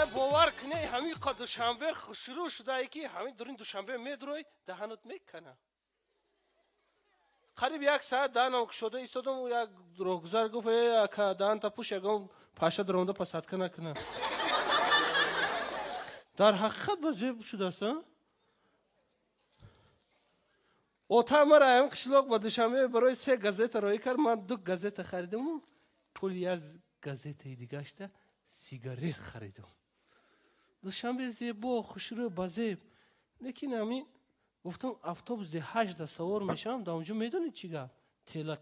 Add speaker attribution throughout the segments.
Speaker 1: باور کنی همین قد دوشنبه شروع شده ای که همین دورین دوشنبه میدروی دهنت میکنه قریب 1 ساعت دهنم شده ایستادم و یک دروغگزار گفت که دهن تا پوش یکم پاشه درونده پسات کنه در حقیقت بزرگ شده است اوتا مرا هم قشلوق با دوشنبه برای 3 گازت روی کرد من 2 گازت خریدم و پولی از گازت دیگه اشته سیگاری خریدم دوشنبه زیبا خوشرو بازیب لیکن همین گفتم اتوبوس 8 سوار میشم دا اونجا میدونی چیگه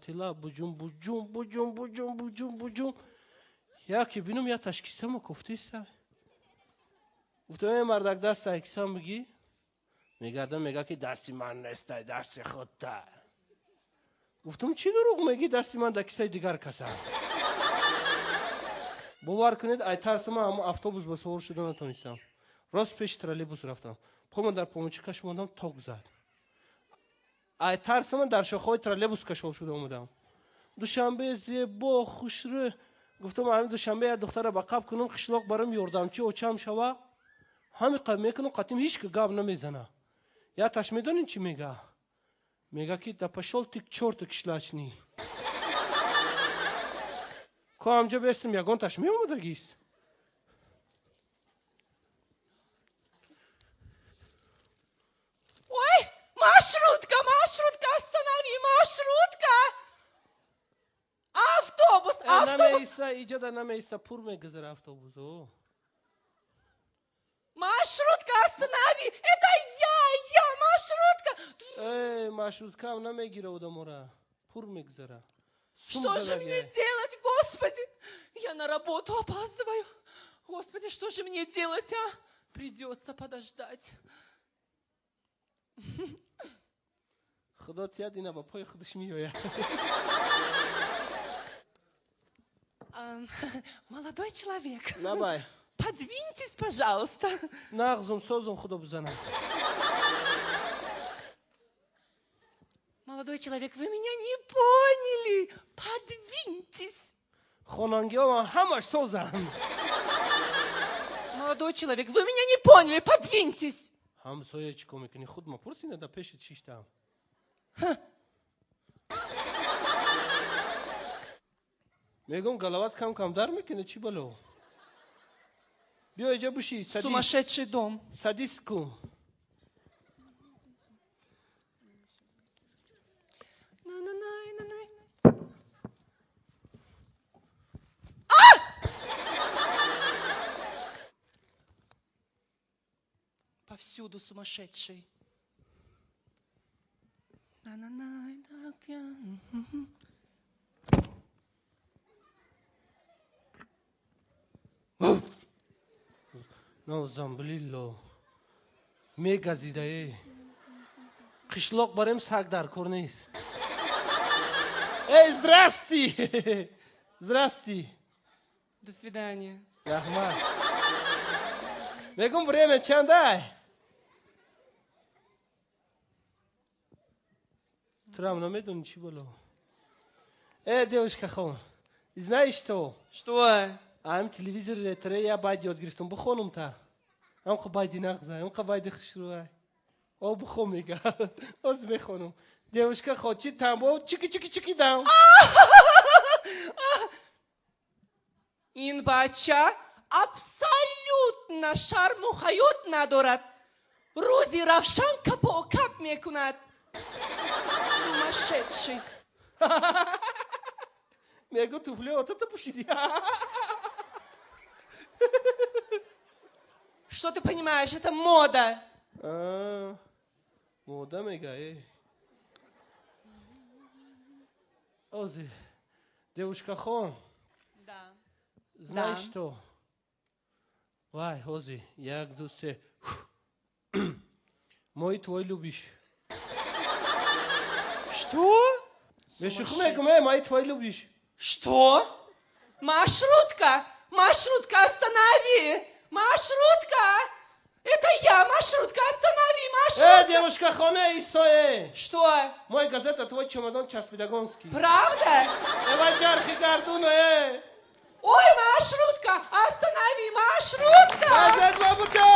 Speaker 1: تلا بوجوم یا که بینم یا تشکیسه ما کفته است گفتم این مردک دست تشکیسه میگی میگه که دستی من نیست دست خودت گفتم چی دروغ میگی دستی من در کیسه دیگر کسه باور کنید ای ترسم هم اتوبوس به سوار شده نتونستم راست پیش ترالیبوس رفتم پام در پاموچکش موندم تاک زد ای ترسم در شاخه‌های ترالیبوس کشول شده اومدم دوشنبه زیبا خوشرو گفتم همین دوشنبه یک دختر با قاب کنم قشلاق برام یاردمچی اوچم شوه همین قاب میکنم قطیم هیچ که گاب نمیزنه یا تاش میدونین چی میگه که دا پشول تیک چورت کشلاچنی که همجا بیستم یگان تاش میومدگیست
Speaker 2: Ой, маршрутка, останови, маршрутка! Автобус!
Speaker 1: نمیسته ایجا در نمیسته پور میگذره اتوبوسو
Speaker 2: Маршрутка, останови! Это я, маршрутка!
Speaker 1: маршрутка هم نمیگیره او دمورا پور میگذره
Speaker 2: Что же мне делать, Господи? Я на работу опаздываю. Господи, что же мне делать, а? Придется подождать.
Speaker 1: خدا تیاد اینا با پای خودش میویه
Speaker 2: Молодой человек,
Speaker 1: نبای
Speaker 2: подвиньтесь, пожалуйста.
Speaker 1: نغزم سوزم خدا بزنم
Speaker 2: Молодой человек, вы меня не поняли. Подвиньтесь.
Speaker 1: خونانگی ها همش سوزم
Speaker 2: Молодой человек, вы меня не поняли. Подвиньтесь.
Speaker 1: همسایه چی کن میکنی خود ما پرسینه در پیشت شیشتم میگم گلوات کم در میکنه چی بلو بیا اینجا بشی
Speaker 2: Сумасшедший дом.
Speaker 1: سادیس کن
Speaker 2: Повсюду сумасшедший.
Speaker 1: نازم بلیلو میگزیده ای قشلاق بریم سگ در کار نیست ای здрасти
Speaker 2: До свидания.
Speaker 1: رحمت میگم время چنده تو هم نمیدونی چی بلو ای девушка خون знаешь что
Speaker 2: Что?
Speaker 1: ام تلویزیون ретро یا باید یاد گرفتم بخونم تا ام خو باید نغزه ام خو باید خشروه او بخون میگه از میخونم девушка خود چی تنبو چیکی دام
Speaker 2: این بچه абсолютно شرم و حیات ندارد. روزی روشن کپ و کپ میکند. Сумасшедший.
Speaker 1: میگو توفلی آتا پوشیدی
Speaker 2: Что ты понимаешь? Это мода.
Speaker 1: мода میگه اوزی девушка خون
Speaker 2: Да.
Speaker 1: знаешь что вай اوزی 1 2 3 мой твой любишь
Speaker 2: Что?
Speaker 1: мой твой любишь
Speaker 2: Что? Маршрутка! Маршрутка, останови! Маршрутка! Это я, маршрутка, останови, маршрутка!
Speaker 1: девушка خونه ایستایه
Speaker 2: Что?
Speaker 1: мой газета твой чемодан часпидагонский
Speaker 2: Правда?
Speaker 1: давай жархи гардуне
Speaker 2: Ой, маршрутка, останови, маршрутка! маршрутка!
Speaker 1: назад бабука